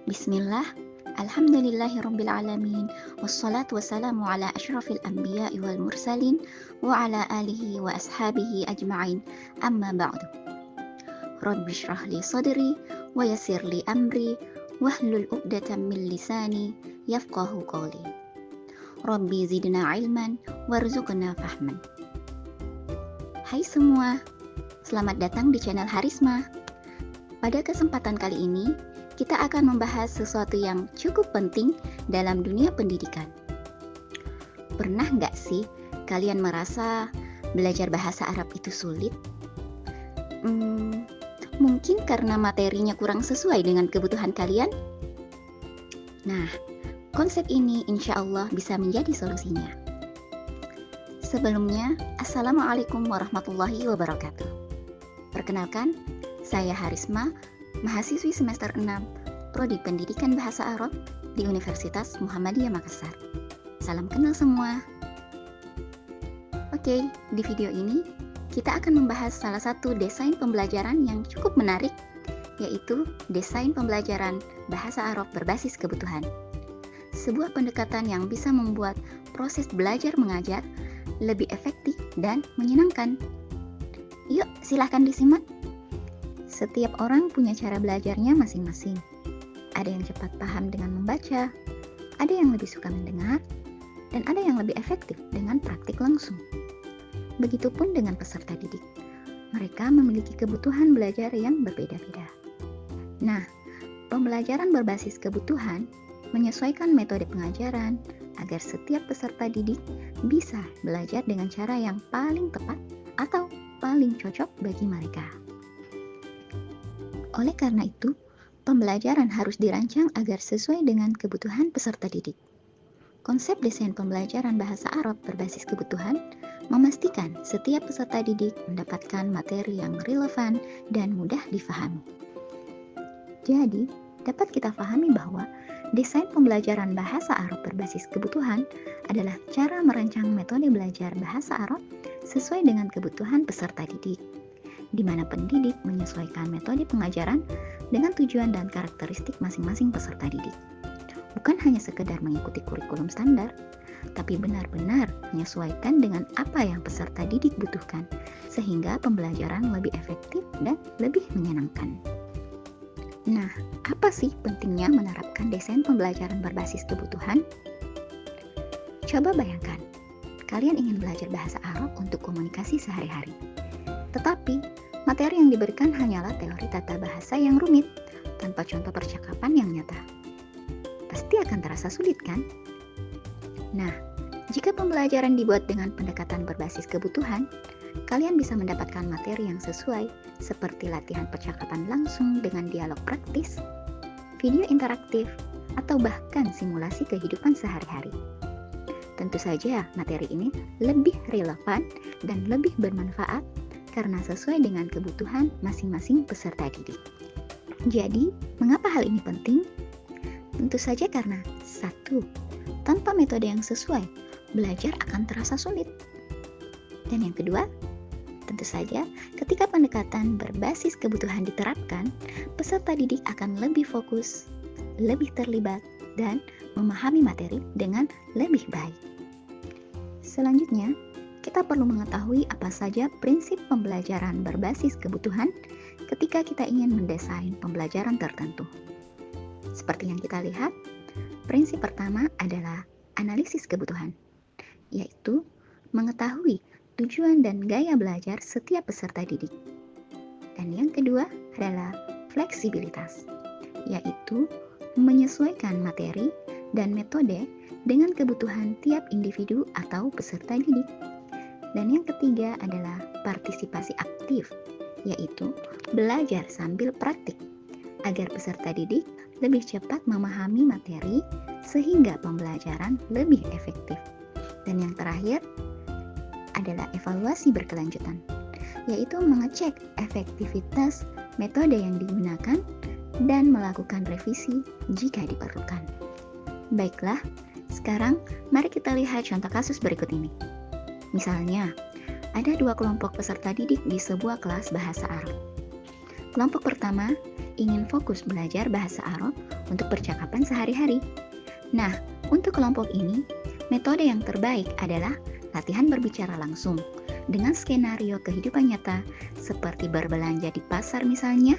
Bismillah, alhamdulillahirabbil alamin, wassalatu wassalamu ala asyrafil anbiya'i wal mursalin wa ala alihi wa ashabihi ajma'in. Amma ba'du. Rabbi shrah li sadri wa yassir li amri wahlul 'uqdatam min lisani yafqahu qawli. Rabbi zidna ilman warzuqna fahman. Hai semua, selamat datang di channel Harisma. Pada kesempatan kali ini, kita akan membahas sesuatu yang cukup penting dalam dunia pendidikan. Pernah nggak sih kalian merasa belajar bahasa Arab itu sulit? Mungkin karena materinya kurang sesuai dengan kebutuhan kalian? Nah, konsep ini insya Allah bisa menjadi solusinya. Sebelumnya, Assalamualaikum warahmatullahi wabarakatuh. Perkenalkan, saya Harisma, mahasiswi semester 6, Prodi Pendidikan Bahasa Arab di Universitas Muhammadiyah Makassar. Salam kenal semua. Oke, di video ini kita akan membahas salah satu desain pembelajaran yang cukup menarik, yaitu desain pembelajaran bahasa Arab berbasis kebutuhan. Sebuah pendekatan yang bisa membuat proses belajar mengajar lebih efektif dan menyenangkan. Yuk, silahkan disimak. Setiap orang punya cara belajarnya masing-masing. Ada yang cepat paham dengan membaca, ada yang lebih suka mendengar, dan ada yang lebih efektif dengan praktik langsung. Begitupun dengan peserta didik. Mereka memiliki kebutuhan belajar yang berbeda-beda. Nah, pembelajaran berbasis kebutuhan menyesuaikan metode pengajaran agar setiap peserta didik bisa belajar dengan cara yang paling tepat atau paling cocok bagi mereka. Oleh karena itu, pembelajaran harus dirancang agar sesuai dengan kebutuhan peserta didik. Konsep desain pembelajaran bahasa Arab berbasis kebutuhan memastikan setiap peserta didik mendapatkan materi yang relevan dan mudah difahami. Jadi, dapat kita pahami bahwa desain pembelajaran bahasa Arab berbasis kebutuhan adalah cara merancang metode belajar bahasa Arab sesuai dengan kebutuhan peserta didik, di mana pendidik menyesuaikan metode pengajaran dengan tujuan dan karakteristik masing-masing peserta didik. Bukan hanya sekedar mengikuti kurikulum standar, tapi benar-benar menyesuaikan dengan apa yang peserta didik butuhkan, sehingga pembelajaran lebih efektif dan lebih menyenangkan. Nah, apa sih pentingnya menerapkan desain pembelajaran berbasis kebutuhan? Coba bayangkan, kalian ingin belajar bahasa Arab untuk komunikasi sehari-hari. Tetapi, materi yang diberikan hanyalah teori tata bahasa yang rumit, tanpa contoh percakapan yang nyata. Pasti akan terasa sulit, kan? Nah, jika pembelajaran dibuat dengan pendekatan berbasis kebutuhan, kalian bisa mendapatkan materi yang sesuai, seperti latihan percakapan langsung dengan dialog praktis, video interaktif, atau bahkan simulasi kehidupan sehari-hari. Tentu saja, materi ini lebih relevan dan lebih bermanfaat karena sesuai dengan kebutuhan masing-masing peserta didik. Jadi, mengapa hal ini penting? Tentu saja karena 1. Tanpa metode yang sesuai, belajar akan terasa sulit. Dan yang kedua, tentu saja ketika pendekatan berbasis kebutuhan diterapkan, peserta didik akan lebih fokus, lebih terlibat, dan memahami materi dengan lebih baik. Selanjutnya, kita perlu mengetahui apa saja prinsip pembelajaran berbasis kebutuhan ketika kita ingin mendesain pembelajaran tertentu. Seperti yang kita lihat, prinsip pertama adalah analisis kebutuhan, yaitu mengetahui tujuan dan gaya belajar setiap peserta didik. Dan yang kedua adalah fleksibilitas, yaitu menyesuaikan materi dan metode dengan kebutuhan tiap individu atau peserta didik. Dan yang ketiga adalah partisipasi aktif, yaitu belajar sambil praktik, agar peserta didik lebih cepat memahami materi sehingga pembelajaran lebih efektif. Dan yang terakhir adalah evaluasi berkelanjutan, yaitu mengecek efektivitas metode yang digunakan dan melakukan revisi jika diperlukan. Baiklah, sekarang mari kita lihat contoh kasus berikut ini. Misalnya, ada 2 kelompok peserta didik di sebuah kelas bahasa Arab. Kelompok pertama ingin fokus belajar bahasa Arab untuk percakapan sehari-hari. Nah, untuk kelompok ini, metode yang terbaik adalah latihan berbicara langsung dengan skenario kehidupan nyata seperti berbelanja di pasar misalnya,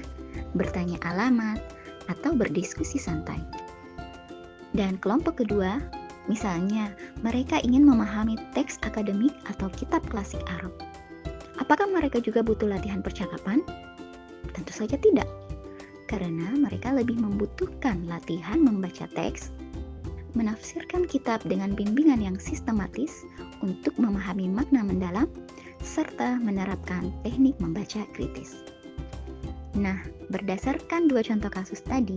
bertanya alamat, atau berdiskusi santai. Dan kelompok kedua, misalnya mereka ingin memahami teks akademik atau kitab klasik Arab. Apakah mereka juga butuh latihan percakapan? Tentu saja tidak, karena mereka lebih membutuhkan latihan membaca teks, menafsirkan kitab dengan bimbingan yang sistematis untuk memahami makna mendalam, serta menerapkan teknik membaca kritis. Nah, berdasarkan dua contoh kasus tadi,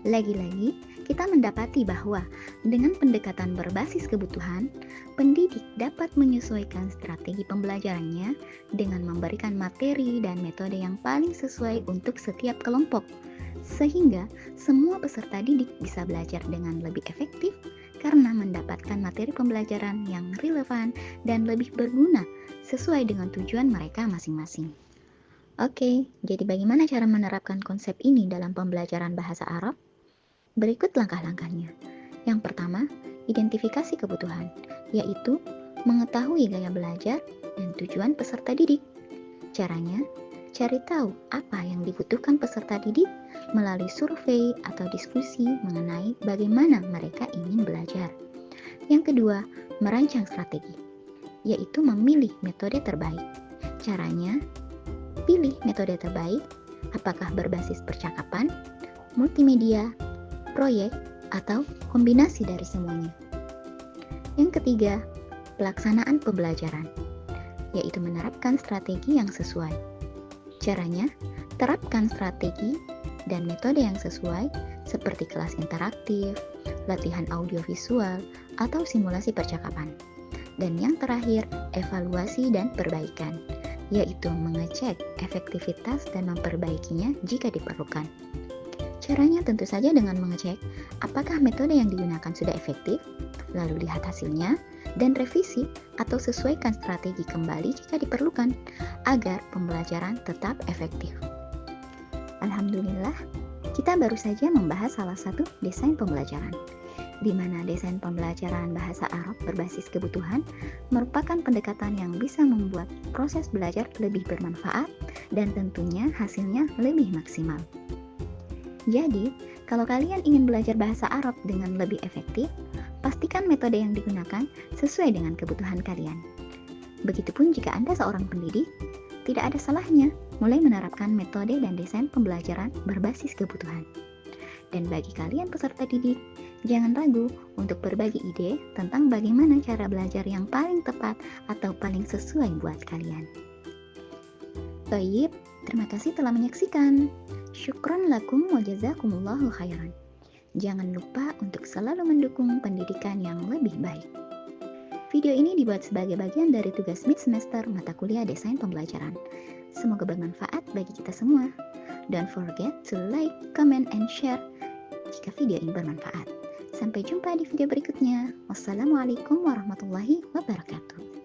lagi-lagi kita mendapati bahwa dengan pendekatan berbasis kebutuhan, pendidik dapat menyesuaikan strategi pembelajarannya dengan memberikan materi dan metode yang paling sesuai untuk setiap kelompok, sehingga semua peserta didik bisa belajar dengan lebih efektif karena mendapatkan materi pembelajaran yang relevan dan lebih berguna sesuai dengan tujuan mereka masing-masing. Oke, jadi bagaimana cara menerapkan konsep ini dalam pembelajaran bahasa Arab? Berikut langkah-langkahnya. Yang pertama, identifikasi kebutuhan, yaitu mengetahui gaya belajar dan tujuan peserta didik. Caranya, cari tahu apa yang dibutuhkan peserta didik melalui survei atau diskusi mengenai bagaimana mereka ingin belajar. Yang kedua, merancang strategi, yaitu memilih metode terbaik. Caranya, pilih metode terbaik, apakah berbasis percakapan, multimedia, proyek, atau kombinasi dari semuanya. Yang ketiga, pelaksanaan pembelajaran, yaitu menerapkan strategi yang sesuai. Caranya, terapkan strategi dan metode yang sesuai seperti kelas interaktif, latihan audiovisual, atau simulasi percakapan. Dan yang terakhir, evaluasi dan perbaikan, yaitu mengecek efektivitas dan memperbaikinya jika diperlukan. Caranya tentu saja dengan mengecek apakah metode yang digunakan sudah efektif, lalu lihat hasilnya, dan revisi atau sesuaikan strategi kembali jika diperlukan, agar pembelajaran tetap efektif. Alhamdulillah, kita baru saja membahas salah satu desain pembelajaran, di mana desain pembelajaran bahasa Arab berbasis kebutuhan merupakan pendekatan yang bisa membuat proses belajar lebih bermanfaat dan tentunya hasilnya lebih maksimal. Jadi, kalau kalian ingin belajar bahasa Arab dengan lebih efektif, pastikan metode yang digunakan sesuai dengan kebutuhan kalian. Begitupun jika Anda seorang pendidik, tidak ada salahnya mulai menerapkan metode dan desain pembelajaran berbasis kebutuhan. Dan bagi kalian peserta didik, jangan ragu untuk berbagi ide tentang bagaimana cara belajar yang paling tepat atau paling sesuai buat kalian. Baik, terima kasih telah menyaksikan. Syukron lakum wa jazakumullahu khairan. Jangan lupa untuk selalu mendukung pendidikan yang lebih baik. Video ini dibuat sebagai bagian dari tugas mid semester mata kuliah desain pembelajaran. Semoga bermanfaat bagi kita semua. Don't forget to like, comment, and share jika video ini bermanfaat. Sampai jumpa di video berikutnya. Wassalamualaikum warahmatullahi wabarakatuh.